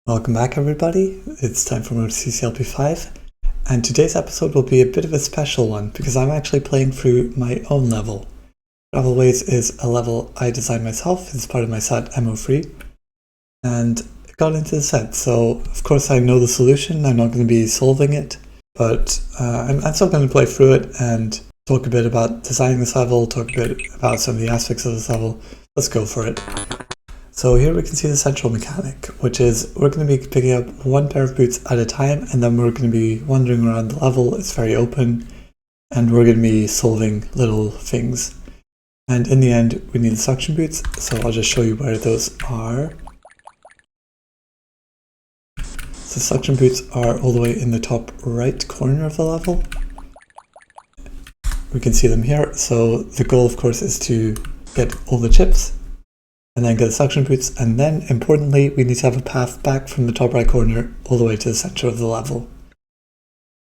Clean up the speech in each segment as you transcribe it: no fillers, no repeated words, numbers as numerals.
Welcome back everybody, it's time for more CCLP5, and today's episode will be a bit of a special one because I'm actually playing through my own level. Travelways is a level I designed myself, it's part of my set MO3, and I got into the set, so of course I know the solution, I'm not going to be solving it, but I'm still going to play through it and talk a bit about designing this level, talk a bit about some of the aspects of this level. Let's go for it. So here we can see the central mechanic, which is we're going to be picking up one pair of boots at a time, and then we're going to be wandering around the level. It's very open, and we're going to be solving little things. And in the end, we need the suction boots, so I'll just show you where those are. So suction boots are all the way in the top right corner of the level. We can see them here, so the goal of course is to get all the chips, and then get the suction boots, and then importantly we need to have a path back from the top right corner all the way to the center of the level.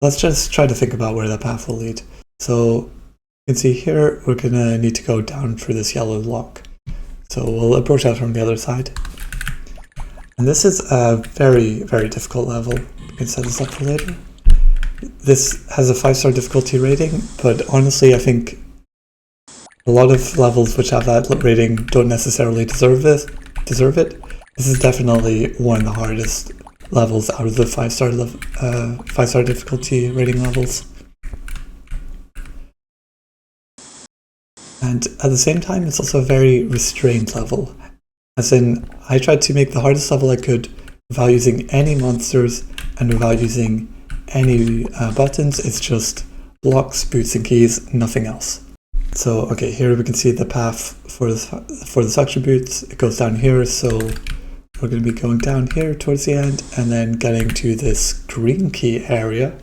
Let's just try to think about where that path will lead. So you can see here we're going to need to go down through this yellow lock. So we'll approach that from the other side. And this is a very, very difficult level. We can set this up for later. This has a 5-star difficulty rating, but honestly I think a lot of levels which have that rating don't necessarily deserve it. This is definitely one of the hardest levels out of the 5-star difficulty rating levels. And at the same time, it's also a very restrained level. As in, I tried to make the hardest level I could without using any monsters and without using any buttons. It's just blocks, boots and keys, nothing else. So okay, here we can see the path for the suction boots. It goes down here, so we're going to be going down here towards the end and then getting to this green key area.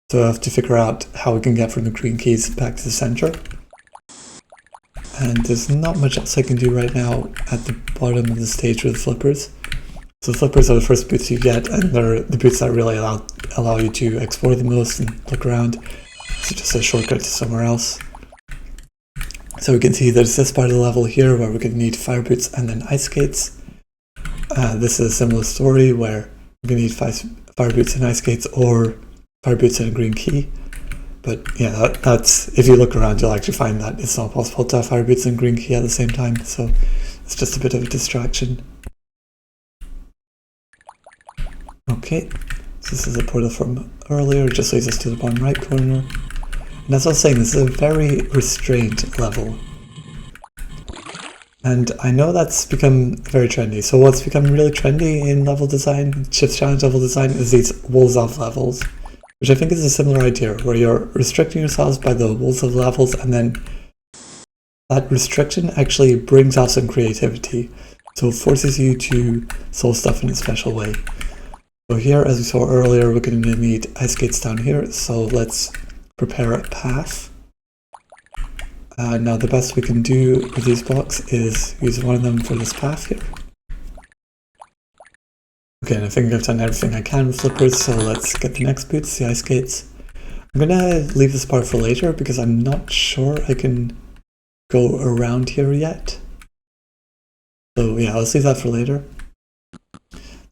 So I have to figure out how we can get from the green keys back to the center. And there's not much else I can do right now at the bottom of the stage with the flippers. So the flippers are the first boots you get, and they're the boots that really allow you to explore the most and look around. It's just a shortcut to somewhere else. So we can see there's this part of the level here where we're going to need fire boots and then ice skates. This is a similar story where we're going to need fire boots and ice skates, or fire boots and a green key. But yeah, that's if you look around you'll actually find that it's not possible to have fire boots and green key at the same time, so it's just a bit of a distraction. Okay, so this is a portal from earlier, it just leads us to the bottom right corner. And as I was saying, this is a very restrained level. And I know that's become very trendy. So what's become really trendy in level design, Shift Challenge level design, is these walls of levels, which I think is a similar idea, where you're restricting yourselves by the walls of levels, and then that restriction actually brings out some creativity. So it forces you to solve stuff in a special way. So here, as we saw earlier, we're going to need ice skates down here, so let's prepare a path. Now the best we can do with these blocks is use one of them for this path here. Okay, and I think I've done everything I can with flippers, so let's get the next boots, the ice skates. I'm gonna leave this part for later because I'm not sure I can go around here yet. So yeah, let's leave that for later.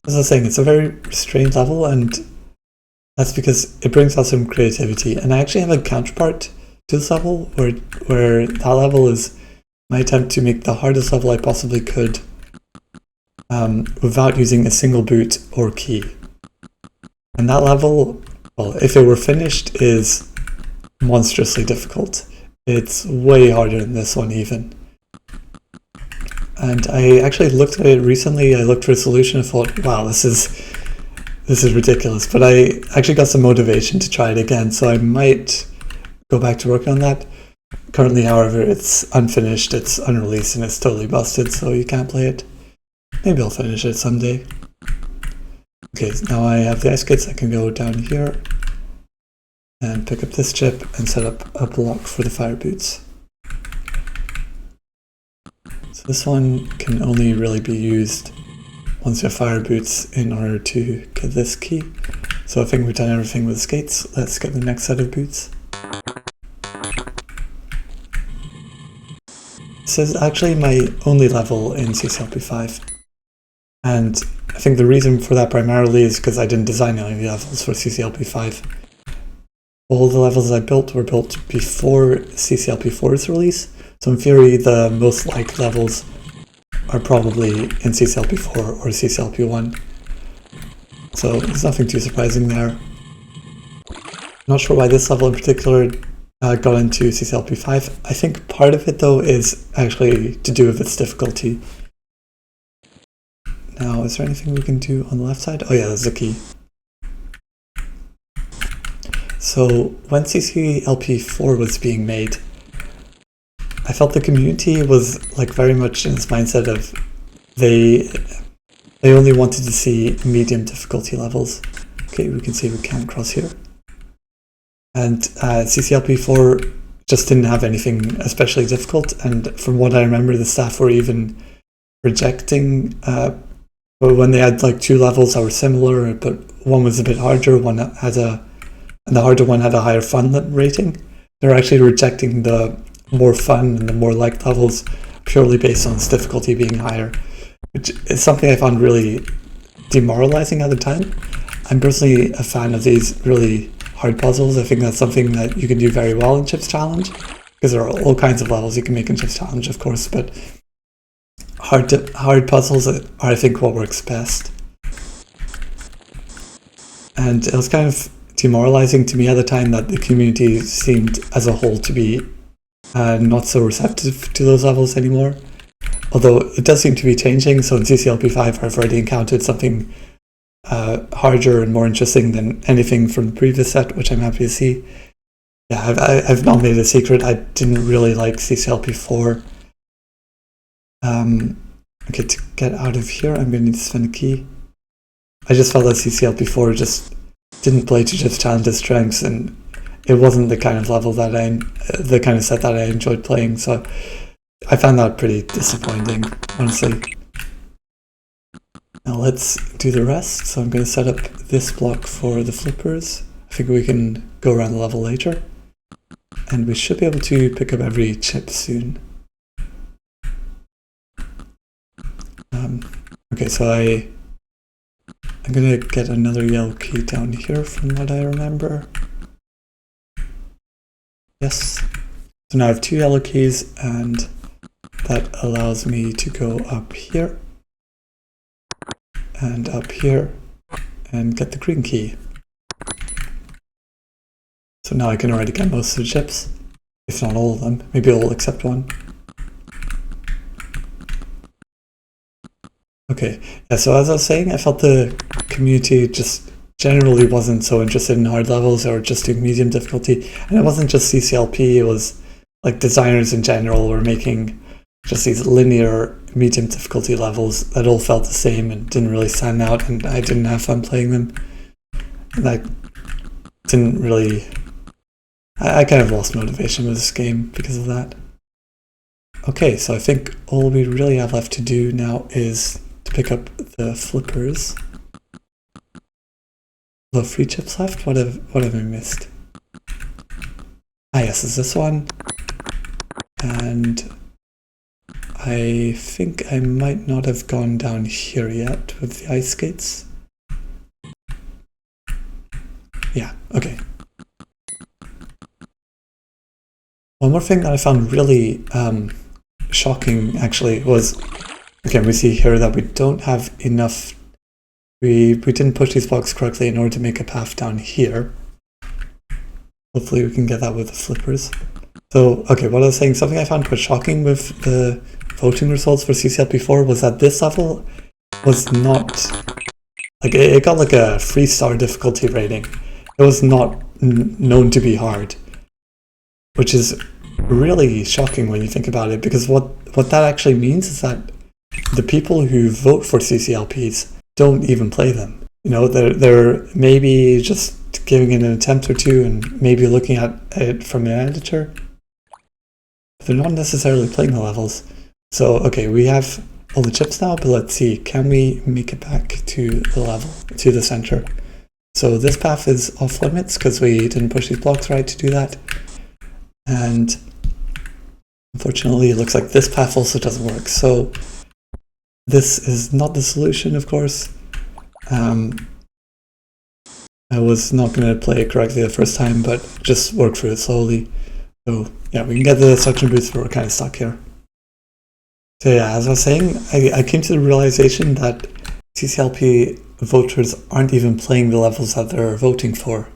As I was saying, it's a very restrained level, and that's because it brings out some creativity. And I actually have a counterpart to this level where that level is my attempt to make the hardest level I possibly could without using a single boot or key. And that level, well, if it were finished, is monstrously difficult. It's way harder than this one even. And I actually looked at it recently. I looked for a solution and thought, wow, this is ridiculous, but I actually got some motivation to try it again, so I might go back to work on that. Currently, however, it's unfinished, it's unreleased, and it's totally busted, so you can't play it. Maybe I'll finish it someday. Okay, so now I have the ice skates. I can go down here and pick up this chip and set up a block for the fire boots. So this one can only really be used once you have fire boots in order to get this key. So I think we've done everything with skates. Let's get the next set of boots. This is actually my only level in CCLP5. And I think the reason for that primarily is because I didn't design any of the levels for CCLP5. All the levels I built were built before CCLP4's release, so in theory the most liked levels are probably in CCLP4 or CCLP1. So there's nothing too surprising there. Not sure why this level in particular got into CCLP5. I think part of it though is actually to do with its difficulty. Now, is there anything we can do on the left side? Oh yeah, there's a key. So when CCLP4 was being made, I felt the community was like very much in this mindset of they only wanted to see medium difficulty levels. Okay, we can see we can't cross here. And CCLP4 just didn't have anything especially difficult, and from what I remember, the staff were even rejecting when they had like two levels that were similar, but one was a bit harder, one had and the harder one had a higher fun rating. They were actually rejecting the more fun and the more liked levels purely based on its difficulty being higher, which is something I found really demoralizing at the time. I'm personally a fan of these really hard puzzles. I think that's something that you can do very well in Chips Challenge, because there are all kinds of levels you can make in Chips Challenge, of course, but hard puzzles are, I think, what works best. And it was kind of demoralizing to me at the time that the community seemed as a whole to be not so receptive to those levels anymore. Although it does seem to be changing, so in CCLP5 I've already encountered something harder and more interesting than anything from the previous set, which I'm happy to see. Yeah, I've not made a secret, I didn't really like CCLP4. Okay, to get out of here I'm going to need to spend a key. I just felt that CCLP4 just didn't play to Chips Challenge's strengths, and it wasn't the kind of level that the kind of set that I enjoyed playing, so I found that pretty disappointing, honestly. Now let's do the rest. So I'm going to set up this block for the flippers. I think we can go around the level later, and we should be able to pick up every chip soon. Okay, so I'm going to get another yellow key down here from what I remember. Yes. So now I have 2 yellow keys, and that allows me to go up here and up here and get the green key. So now I can already get most of the chips, if not all of them, maybe all except one. Okay, yeah, so as I was saying, I felt the community just generally wasn't so interested in hard levels or just doing medium difficulty. And it wasn't just CCLP, it was like designers in general were making just these linear medium difficulty levels that all felt the same and didn't really stand out, and I didn't have fun playing them. And I didn't really... I kind of lost motivation with this game because of that. Okay, so I think all we really have left to do now is to pick up the flippers. The 3 chips left? What have I missed? Ah yes, it's this one. And I think I might not have gone down here yet with the ice skates. Yeah, okay. One more thing that I found really shocking actually was, okay, we see here that we don't have enough, we didn't push these blocks correctly in order to make a path down here. Hopefully we can get that with the flippers. So, okay, what I was saying, something I found quite shocking with the voting results for CCLP4 was that this level was not, like, it got like a 3-star difficulty rating. It was not known to be hard, which is really shocking when you think about it, because what that actually means is that the people who vote for CCLPs don't even play them. You know, they're maybe just giving it an attempt or two and maybe looking at it from an editor. But they're not necessarily playing the levels. So, okay, we have all the chips now, but let's see, can we make it back to the level, to the center? So this path is off limits because we didn't push these blocks right to do that. And unfortunately, it looks like this path also doesn't work. So This is not the solution, of course. I was not going to play it correctly the first time, but just work through it slowly. So yeah, we can get the suction boots, but we're kind of stuck here. So yeah, as I was saying, I came to the realization that CCLP voters aren't even playing the levels that they're voting for.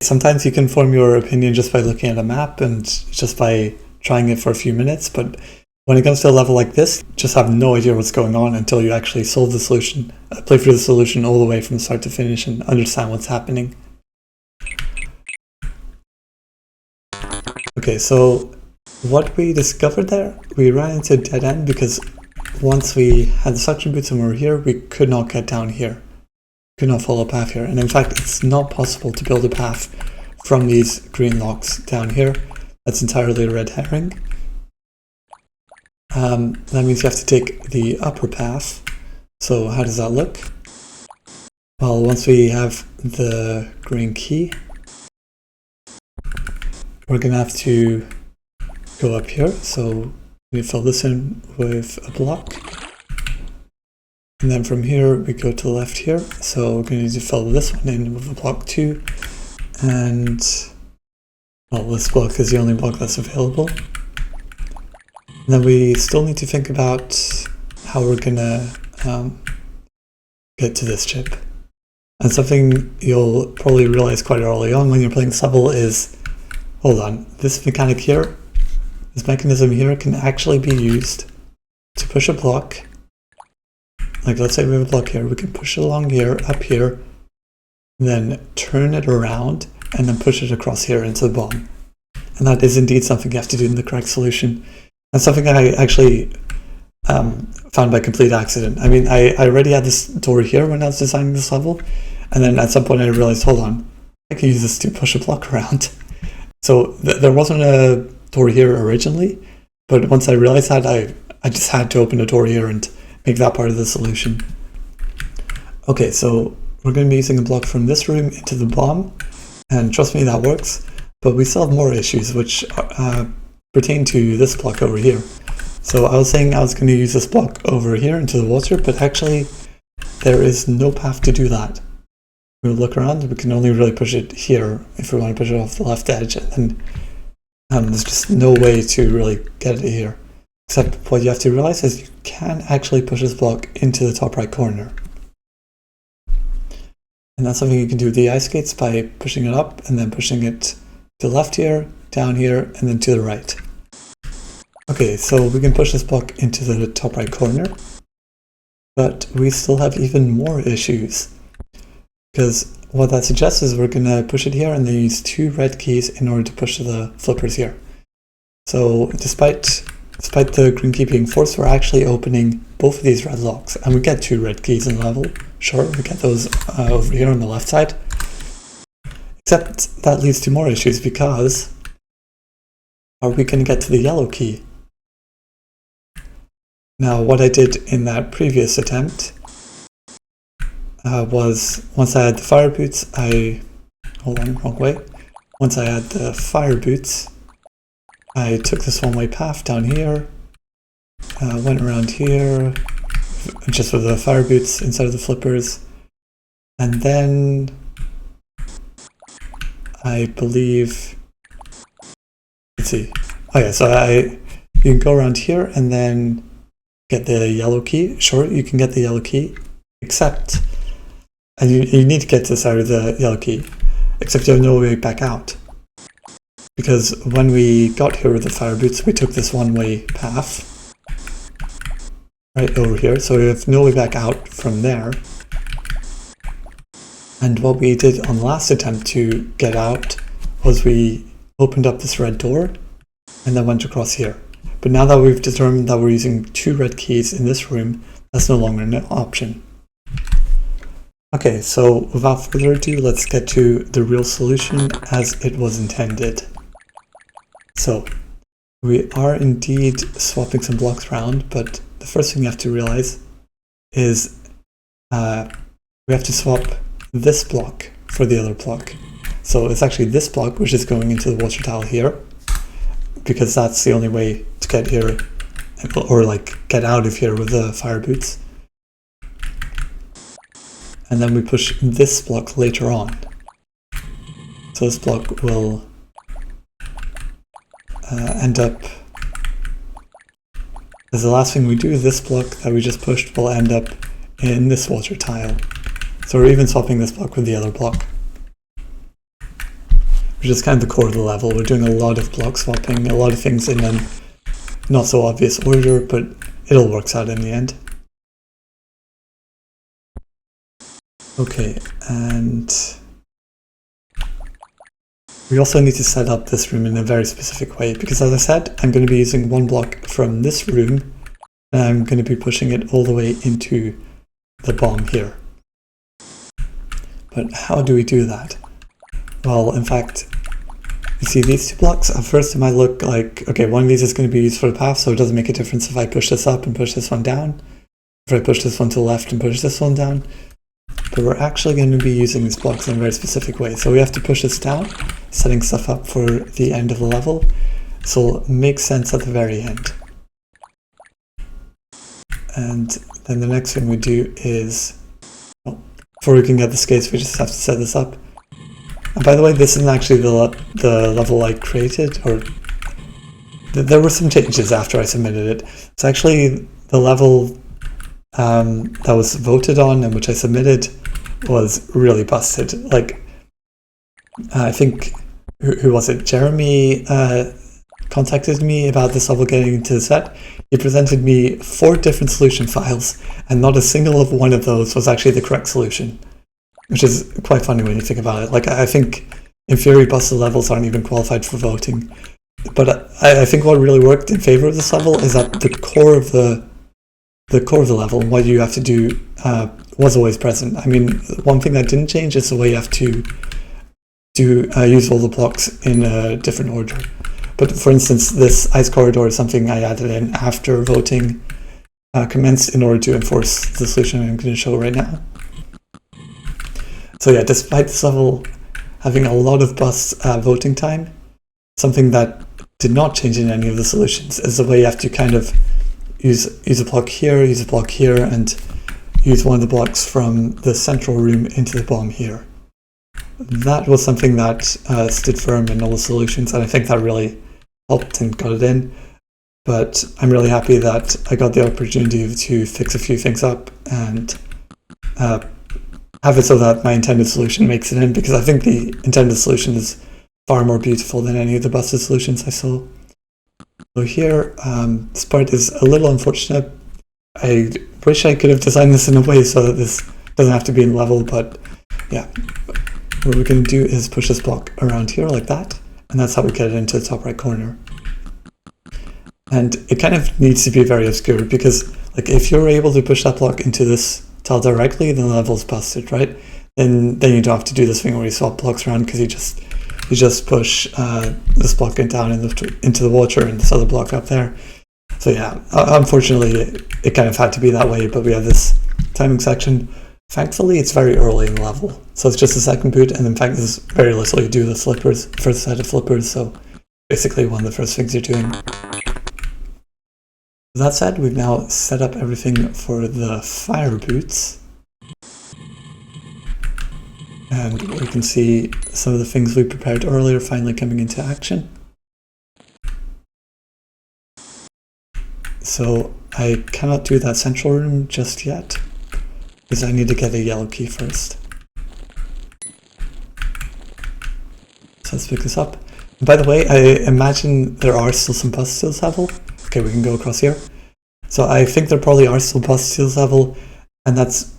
Sometimes you can form your opinion just by looking at a map and just by trying it for a few minutes, but when it comes to a level like this, you just have no idea what's going on until you actually solve the solution, play through the solution all the way from start to finish and understand what's happening. Okay, so what we discovered there, we ran into a dead end because once we had the suction boots and we were here, we could not get down here. Could not follow a path here. And in fact, it's not possible to build a path from these green locks down here. That's entirely a red herring. That means you have to take the upper path. So how does that look? Well, once we have the green key, we're going to have to go up here. So we fill this in with a block. And then from here, we go to the left here. So we're going to need to fill this one in with a block too. And, well, this block is the only block that's available. And then we still need to think about how we're going to get to this chip. And something you'll probably realize quite early on when you're playing this level is, hold on, this mechanic here, this mechanism here can actually be used to push a block. Like, let's say we have a block here, we can push it along here, up here, then turn it around, and then push it across here into the bomb. And that is indeed something you have to do in the correct solution. And something I actually found by complete accident. I mean, I already had this door here when I was designing this level, and then at some point I realized, hold on, I can use this to push a block around. So there wasn't a door here originally, but once I realized that, I just had to open a door here and make that part of the solution. Okay, so we're going to be using a block from this room into the bomb, and trust me, that works, but we still have more issues which pertain to this block over here. So I was saying I was going to use this block over here into the water, but actually there is no path to do that. We'll look around, we can only really push it here if we want to push it off the left edge, and then there's just no way to really get it here. Except what you have to realize is you can actually push this block into the top right corner. And that's something you can do with the ice skates by pushing it up and then pushing it to the left here, down here, and then to the right. Okay, so we can push this block into the top right corner, but we still have even more issues. Because what that suggests is we're going to push it here and then use 2 red keys in order to push the flippers here. So despite the green key being forced, we're actually opening both of these red locks, and we get 2 red keys in the level. Sure, we get those over here on the left side. Except that leads to more issues, because are we going to get to the yellow key? Now, what I did in that previous attempt was, once I had the fire boots, Once I had the fire boots, I took this one-way path down here, went around here, just with the fire boots instead of the flippers, and then I believe, let's see, oh yeah, so you can go around here and then get the yellow key. Sure, you can get the yellow key, except, and you need to get to the side of the yellow key, except you have no way back out. Because when we got here with the fire boots, we took this one-way path right over here, so we have no way back out from there. And what we did on the last attempt to get out was we opened up this red door and then went across here. But now that we've determined that we're using 2 red keys in this room, that's no longer an option. Okay, so without further ado, let's get to the real solution as it was intended. So, we are indeed swapping some blocks around, but the first thing you have to realize is we have to swap this block for the other block. So it's actually this block which is going into the water tile here, because that's the only way to get here, or like get out of here with the fire boots. and then we push this block later on. So this block will end up as the last thing we do. This block that we just pushed will end up in this water tile. So we're even swapping this block with the other block, which is kind of the core of the level. We're doing a lot of block swapping, a lot of things in an not so obvious order, but it all works out in the end. Okay, and we also need to set up this room in a very specific way, because as I said, I'm going to be using one block from this room, and I'm going to be pushing it all the way into the bomb here. But how do we do that? Well, in fact, you see these two blocks? At first it might look like, okay, one of these is going to be used for the path, so it doesn't make a difference if I push this up and push this one down, if I push this one to the left and push this one down. But we're actually going to be using these blocks in a very specific way. So we have to push this down, setting stuff up for the end of the level, so it'll make sense at the very end. And then the next thing we do is, well, before we can get the skates, we just have to set this up. And by the way, this isn't actually the level I created, or there were some changes after I submitted it. It's actually the level that was voted on and which I submitted was really busted. Like, I think, who was it? Jeremy contacted me about this level getting into the set. He presented me 4 different solution files, and not a single of one of those was actually the correct solution, which is quite funny when you think about it. Like, I think in theory busted levels aren't even qualified for voting, but I think what really worked in favor of this level is that the core of the level and what you have to do was always present. I mean, one thing that didn't change is the way you have to use all the blocks in a different order. But for instance, this ice corridor is something I added in after voting commenced in order to enforce the solution I'm going to show right now. So yeah, despite this level having a lot of bus voting time, something that did not change in any of the solutions is the way you have to kind of use a block here, use a block here, and use one of the blocks from the central room into the bomb here. That was something that stood firm in all the solutions, and I think that really helped and got it in. But I'm really happy that I got the opportunity to fix a few things up and have it so that my intended solution makes it in, because I think the intended solution is far more beautiful than any of the busted solutions I saw. So here, this part is a little unfortunate. I wish I could have designed this in a way so that this doesn't have to be in level, but yeah. What we're going to do is push this block around here like that, and that's how we get it into the top right corner. And it kind of needs to be very obscure, because like if you're able to push that block into this tile directly, then the level's busted, right? Then you don't have to do this thing where you swap blocks around, because you just push this block down into the water and this other block up there. So yeah, unfortunately it kind of had to be that way, but we have this timing section. Thankfully it's very early in the level, so it's just a second boot, and in fact there's very little you do with flippers, first set of flippers, so basically one of the first things you're doing. That said, we've now set up everything for the fire boots, and we can see some of the things we prepared earlier finally coming into action. So I cannot do that central room just yet, because I need to get a yellow key first. So let's pick this up. And by the way, I imagine there are still some bus to this level. Okay, we can go across here. So I think there probably are still bus to this level, and that's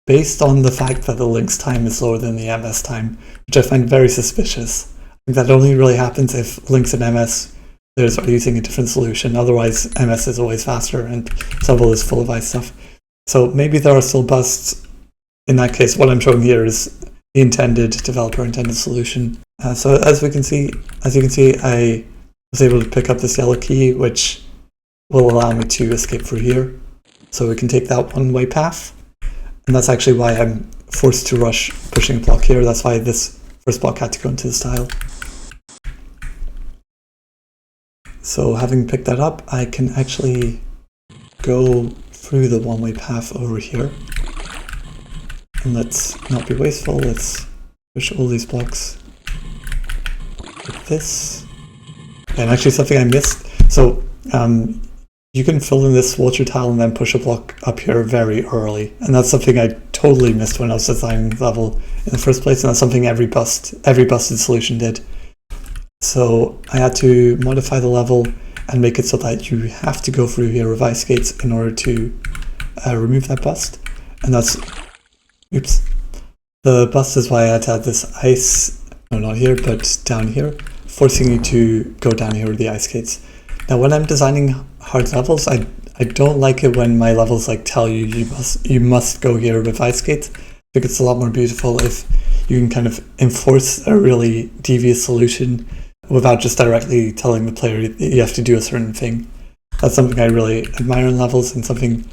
based on the fact that the Lynx time is lower than the MS time, which I find very suspicious. I think that only really happens if Lynx and MS are using a different solution. Otherwise, MS is always faster and this level is full of ice stuff. So maybe there are still busts. In that case, what I'm showing here is the intended developer intended solution. So as you can see, I was able to pick up this yellow key, which will allow me to escape through here. So we can take that one-way path. And that's actually why I'm forced to rush pushing a block here. That's why this first block had to go into this tile. So having picked that up, I can actually go through the one-way path over here. And let's not be wasteful, let's push all these blocks like this. And actually something I missed, so you can fill in this water tile and then push a block up here very early. And that's something I totally missed when I was designing the level in the first place, and that's something every busted solution did. So I had to modify the level and make it so that you have to go through here with ice skates in order to remove that bust. And that's, oops. The bust is why I had to add this ice, no, not here, but down here, forcing you to go down here with the ice skates. Now when I'm designing hard levels, I don't like it when my levels like tell you you must go here with ice skates. I think it's a lot more beautiful if you can kind of enforce a really devious solution without just directly telling the player you have to do a certain thing. That's something I really admire in levels and something,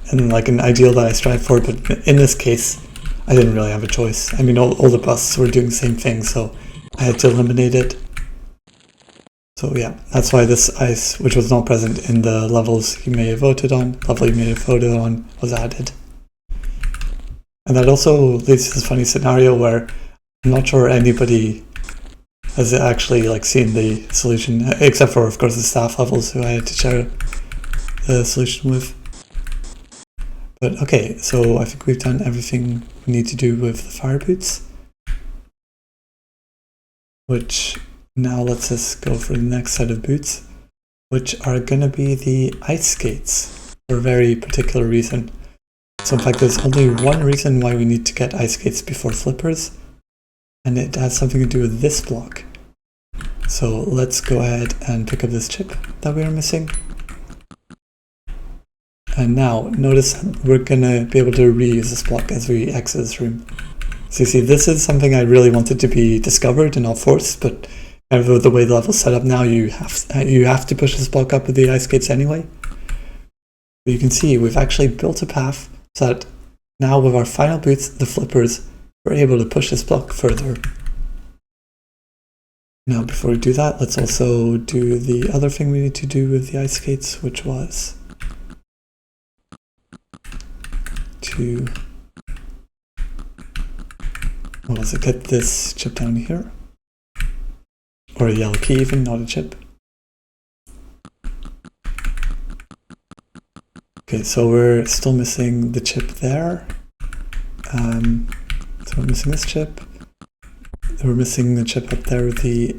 and like an ideal that I strive for, but in this case, I didn't really have a choice. I mean, all the busts were doing the same thing, so I had to eliminate it. So yeah, that's why this ice, which was not present in the levels you may have voted on, was added. And that also leads to this funny scenario where I'm not sure anybody has actually like seen the solution, except for of course the staff levels who I had to share the solution with. But okay, so I think we've done everything we need to do with the fire boots, which now lets us go for the next set of boots, which are going to be the ice skates for a very particular reason. So in fact, there's only one reason why we need to get ice skates before flippers, and it has something to do with this block. So let's go ahead and pick up this chip that we are missing. And now notice we're going to be able to reuse this block as we exit this room. So you see, this is something I really wanted to be discovered and not forced, but the way the level's set up now, you have to push this block up with the ice skates anyway. But you can see we've actually built a path so that now with our final boots, the flippers, we're able to push this block further. Now before we do that, let's also do the other thing we need to do with the ice skates, which was to, what was it, get this chip down here, or a yellow key even, not a chip. Okay, so we're still missing the chip there. So we're missing this chip. We're missing the chip up there with the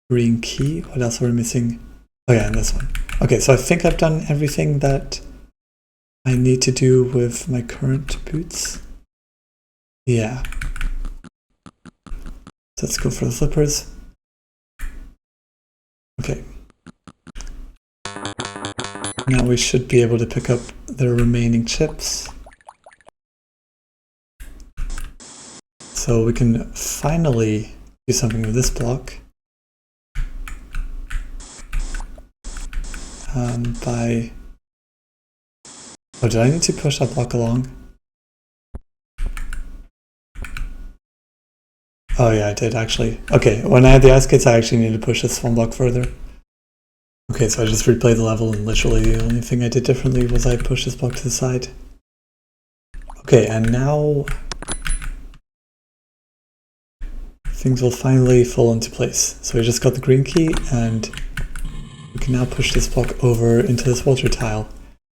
green key. What else are we missing? Oh yeah, and this one. Okay, so I think I've done everything that I need to do with my current boots. Yeah. So let's go for the flippers. Okay. Now we should be able to pick up the remaining chips. So we can finally do something with this block. By... Oh, did I need to push that block along? Oh yeah, I did actually. Okay, when I had the ice skates, I actually needed to push this one block further. Okay, so I just replayed the level and literally the only thing I did differently was I pushed this block to the side. Okay, and now things will finally fall into place. So we just got the green key and we can now push this block over into this water tile.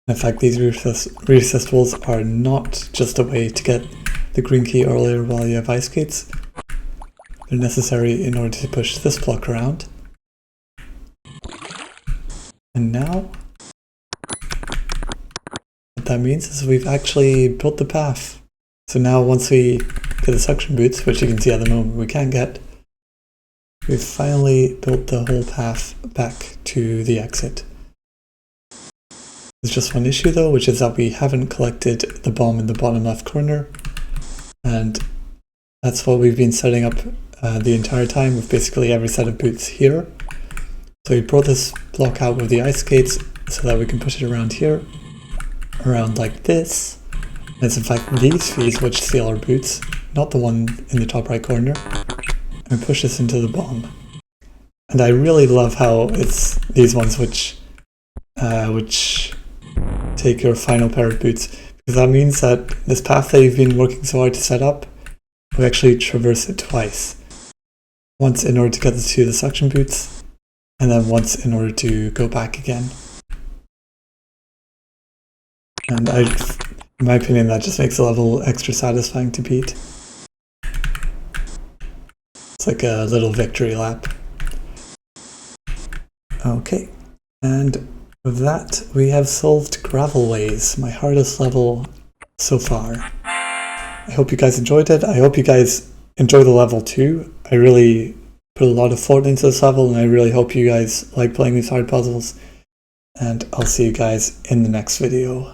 In fact, these recessed walls are not just a way to get the green key earlier while you have ice skates. They're necessary in order to push this block around. And now, what that means is we've actually built the path. So now once we get the suction boots, which you can see at the moment we can't get, we've finally built the whole path back to the exit. There's just one issue though, which is that we haven't collected the bomb in the bottom left corner. And that's what we've been setting up the entire time with basically every set of boots here. So we brought this block out with the ice skates so that we can push it around here, around like this. And it's in fact these fees which seal our boots, not the one in the top right corner. And we push this into the bomb. And I really love how it's these ones which take your final pair of boots, Because that means that this path that you've been working so hard to set up, we actually traverse it twice. Once in order to get to the suction boots, and then once in order to go back again. And in my opinion, that just makes the level extra satisfying to beat. It's like a little victory lap. Okay, and with that, we have solved Gravelways, my hardest level so far. I hope you guys enjoyed it. I hope you guys enjoy the level too. I really put a lot of thought into this level, and I really hope you guys like playing these hard puzzles. And I'll see you guys in the next video.